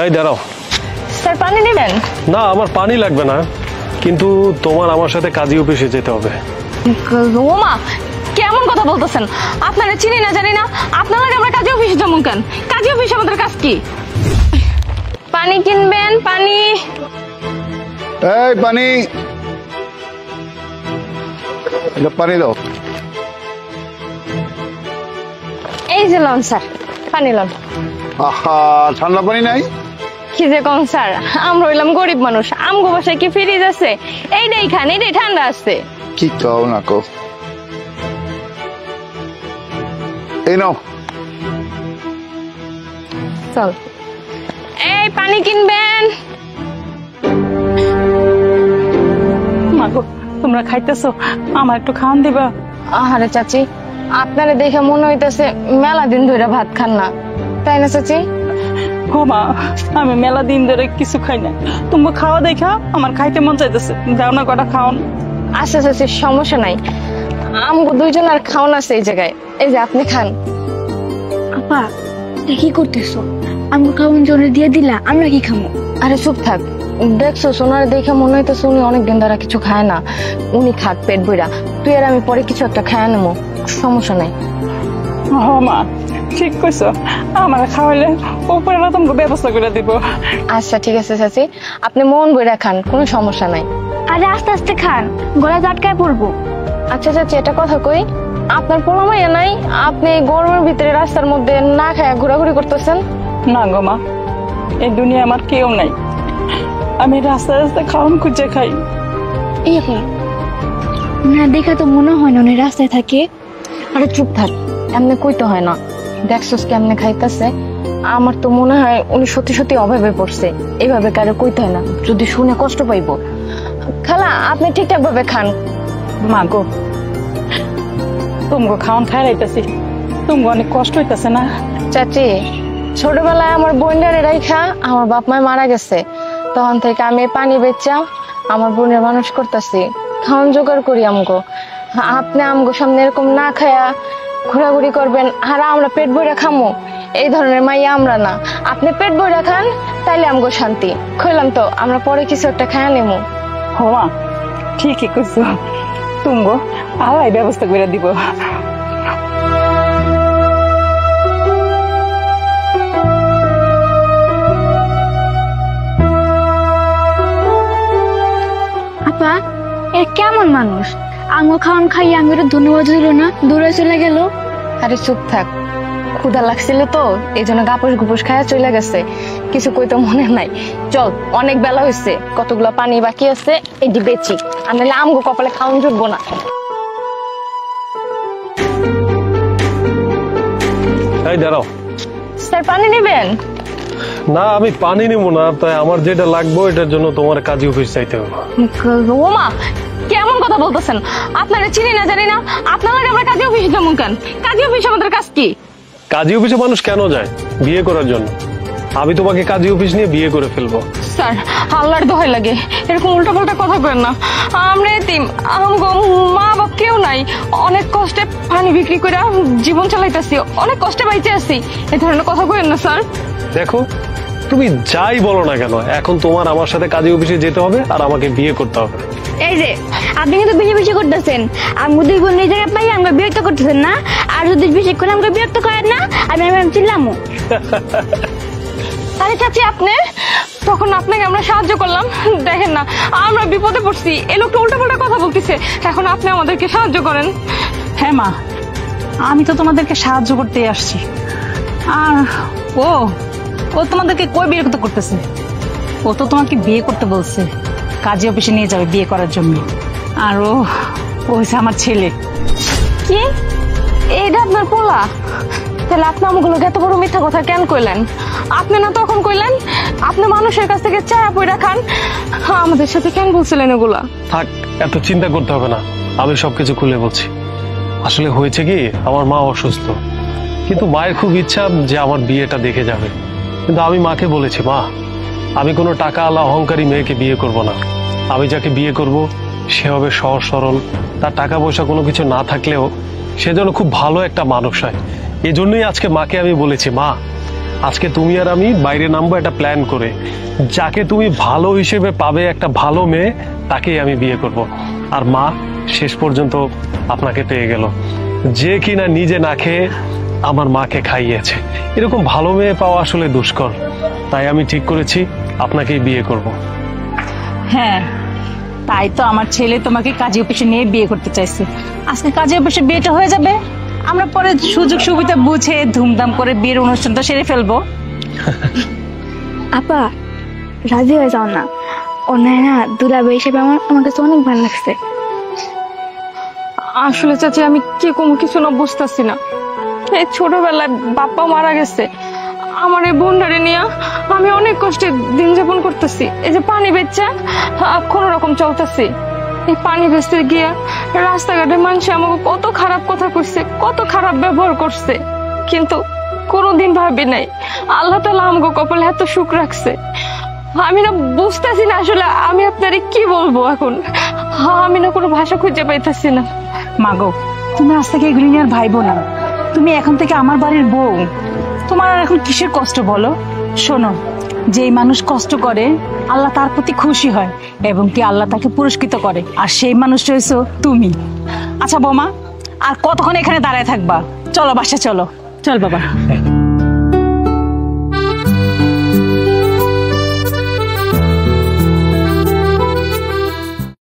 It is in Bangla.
এই দাঁড়াও। স্যার পানি নেবেন? না, আমার পানি লাগবে না, কিন্তু তোমার আমার সাথে কাজী অফিসে যেতে হবে। ওমা, কেমন কথা বলতেছেন? আপনারা চিনি না জানি না, আপনার লাগে আমরা কাজী অফিসে যাবো কেন? কাজী অফিসে আমাদের কাজ কি? পানি কিনবেন? পানি। এই পানি, পানি দাও। এই যে লন স্যার, পানি লন। আহা, ঠান্ডা পানি নাই? কি যে কম স্যার, আমরা হইলাম গরিব মানুষ, আমগো বাসায় কি ফ্রিজ আছে? এইটাই খান, এইটাই ঠান্ডা আছে। কি কও না কও, এই নাও। চল। এই পানি কিনবেন? মাগো, তোমরা খাইতেছো, আমার একটু খাওয়ান দিবা? আরে চাচি, আপনারে দেখে মনে হইতেছে মেলা দিন ধরে ভাত খান না, তাই না চাচি? ও মা, আমি মেলা দিন ধরে কিছু খাই না, তুমি খাওয়া দেখা আমার খাইতে মন চাইতেছে, দাও না কটা খাওন। আচ্ছা চাচি, সমস্যা নাই, আমগো দুইজন আর খাওন আছে এই জায়গায়, এই যে আপনি খান। আপা, কি করতেছো? আমগো খাওয়ান জন্য দিয়ে দিলা, আমরা কি খাবো? আরে চুপ থাক, দেখছো সোনার দেখে মনে হইতেছে উনি অনেকদিন ধরে কিছু খায় না, উনি খাক পেট বইরা, তুই আর আমি পরে কিছু একটা খায় নেবো, সমস্যা নাই। হ মা, ঠিক কইছো, আমার খাওয়াইলে উপরে না তোমাকে ব্যবস্থা করে দিব। আচ্ছা ঠিক আছে চাচি, আপনি মন বইরা খান, কোনো সমস্যা নাই। আরে আস্তে আস্তে খান, গলায় আটকায় পড়বো। আচ্ছা চাচি, এটা কথা কই, আপনার পোলা মাইয়া নাই, আপনি এই গরমের ভিতরে রাস্তার মধ্যে না খায় ঘোরাঘুরি করতেছেন? না গো মা, এই দুনিয়া আমার কেউ নাই, আমি রাস্তায় রাস্তায় খাওয়ান খুঁজে খাই। এই না দেখা তো মনে হয় না উনি রাস্তায় থাকে। আরে চুপ থাক, এমনি কইতে হয় না, দেখছস কেমনে খাইতেছে, আমার তো মনে হয় উনি সত্যি সত্যি অভাবে পড়ছে, এইভাবে কারো কইতে হয় না, যদি শুনে কষ্ট পাইবো। খালা, আপনি ঠিকঠাক ভাবে খান। মা গো, তোমাকে খাওয়ান খাই রাইতেছি, তোমাকে অনেক কষ্ট হইতেছে না? চাচি, ছোটবেলায় আমার বোনের রাইখা আমার বাপ মায় মারা গেছে, তখন থেকে আমি পানি বেচা আমার বোনের মানুষ করতেছি, খাওয়ান জোগাড় করি আমগো। আপনি আমগো সামনে এরকম না খায়া ঘোরাঘুরি করবেন আর আমরা পেট ভরে খামো, এই ধরনের মাইয়া আমরা না। আপনি পেট ভরে খান, তাইলে আমগো শান্তি। কইলাম তো, আমরা পরে কিছু একটা খায়া নেবো। ও মা, ঠিকই কইছো, তুমগো আল্লাহ ব্যবস্থা করে দিব। আপা, এ কেমন মানুষ? আঙ্গুর খাওয়ান খাইয়ে আঙ্গুর ধন্যবাদ দিল না, দূরে চলে গেল। আরে চুপ থাক, ক্ষুধা লাগছিল তো এই জন্য গাপুস গুপুস খায়া চলে গেছে, কিছু কইতে মনে নাই। চল, অনেক বেলা হয়েছে, কতগুলো পানি বাকি আছে, এটি বেচি, আর নাহলে আমগো কপালে খাওয়ান জুটবো না। এই দাঁড়াও। স্যার পানি নেবেন? না, আমি পানি নিব না, তাই আমার যেটা লাগবে এটার জন্য তোমার কাজী অফিস চাইতে হবে। ওমা, কেমন কথা বলতেছেন? আপনারা চিনি না জানি না, আপনার লাগে আমরা কাজী অফিসে যাবো কেন? কাজী অফিস আমাদের কাজ কি? কাজী অফিসে মানুষ কেন যায়? বিয়ে করার জন্য। আমি তোমাকে কাজী অফিস নিয়ে বিয়ে করে ফেলবো। স্যার, আল্লাহর দোহাই লাগে, এরকম উল্টা পাল্টা কথা বলেন না। আমরা এতিম, আমগো মা বাপ কেউ নাই, অনেক কষ্টে পানি বিক্রি করে জীবন চালাইতেছি, অনেক কষ্টে বাইচে আছি, এই ধরনের কথা বলেন না স্যার। দেখো, তুমি যাই বলো না কেন, এখন তোমার আমার সাথে কাজী অফিসে যেতে হবে আর আমাকে বিয়ে করতে হবে। এই যে আপনি কিন্তু বেশি বেশি করতেছেন, আমি দুই বোন এই জায়গায় পাই আমাকে বিরক্ত করতেছেন না, আর যদি বেশি করে আমাকে বিরক্ত করেন না আমি চিল্লামো। আরে চাচি, আপনি তখন আপনাকে আমরা সাহায্য করলাম, দেখেন না আমরা বিপদে পড়ছি, এই লোকটা উল্টা পাল্টা কথা বলতেছে, এখন আপনি আমাদেরকে সাহায্য করেন। হ্যাঁ মা, আমি তো তোমাদেরকে সাহায্য করতে আসছি, আর ও ও তোমাদেরকে কই বিরক্ত করতেছে? ও তো তোমাকে বিয়ে করতে বলছে, কাজী অফিসে নিয়ে যাবে বিয়ে করার জন্য, আর ও হচ্ছে আমার ছেলে। কি, এইটা আপনার পোলা? তাহলে আপনি আমাগুলোকে এত বড় মিথ্যা কথা কেন কইলেন? আপনি না তখন কইলেন আপনি মানুষের কাছ থেকে চায়া পয়রা খান, আমাদের সাথে কেন বলছিলেন এগুলা? থাক, এত চিন্তা করতে হবে না, আমি সবকিছু খুলে বলছি। আসলে হয়েছে কি, আমার মা অসুস্থ, কিন্তু মায়ের খুব ইচ্ছা যে আমার বিয়েটা দেখে যাবে, কিন্তু আমি মাকে বলেছি, মা আমি কোনো টাকা আলা অহংকারী মেয়েকে বিয়ে করব না, আমি যাকে বিয়ে করব সে হবে সহজ সরল, তার টাকা পয়সা কোনো কিছু না থাকলেও সে যেন খুব ভালো একটা মানুষ হয়। এই জন্যই আজকে মাকে আমি বলেছি, মা আজকে তুমি আর আমি বাইরে নামবো একটা প্ল্যান করে, যাকে তুমি ভালো হিসেবে পাবে, একটা ভালো মেয়ে, তাকেই আমি বিয়ে করব। আর মা শেষ পর্যন্ত আপনাকে পেয়ে গেল, যে কিনা নিজে না খেয়ে আমার মাকে খাইয়েছে। এরকম ভালো মেয়ে পাওয়া আসলে দুষ্কর, তাই আমি ঠিক করেছি আপনাকেই বিয়ে করব। হ্যাঁ, তাই তো আমার ছেলে তোমাকে কাজী অফিসে নিয়ে বিয়ে করতে চাইছে। আজকে কাজী অফিসে বিয়েটা হয়ে যাবে, আমরা পরে সুযোগ সুবিধা বুঝে ধুমধাম করে বিয়ের অনুষ্ঠানটা সেরে ফেলবো। আপা রাজি হয়ে যাও না, অন্যায় না দুলাভাই হিসেবে আমার কাছে অনেক ভালো লাগছে। আসলে চাচি আমি কি কোনো কিছু না বুঝতেছি না। এই ছোটবেলায় বাপ্পা মারা গেছে, আমার এই বোনটারে নিয়ে আমি অনেক কষ্টে দিন যাপন করতেছি। এই যে পানি বেচা কোন রকম চলতেছি। এই পানি বেচতে গিয়া রাস্তাঘাটে মানুষ আমাকে কত খারাপ কথা কইছে, কত খারাপ ব্যবহার করছে, কিন্তু কোনোদিন ভাবি নাই আল্লাহ তাআলা আমাকে কপালে এত সুখ রাখছে। আমি না বুঝতেছি না আসলে আমি আপনারে কি বলবো এখন। আমি না কোনো ভাষা খুঁজে পাইতেছি না। মাগো, তুমি আজ থেকে এগুলি নিয়ে আর ভাইবো না। তুমি এখন থেকে আমার বাড়ির বউ, তোমার আর এখন কিসের কষ্ট বলো? শোনো, যেই মানুষ কষ্ট করে আল্লাহ তার প্রতি খুশি হয় এবং কি আল্লাহ তাকে পুরস্কৃত করে, আর সেই মানুষটা হইছো তুমি। আচ্ছা বোমা, আর কতক্ষণ এখানে দাঁড়ায় থাকবা? চলো বাসা চলো, চল বাবা।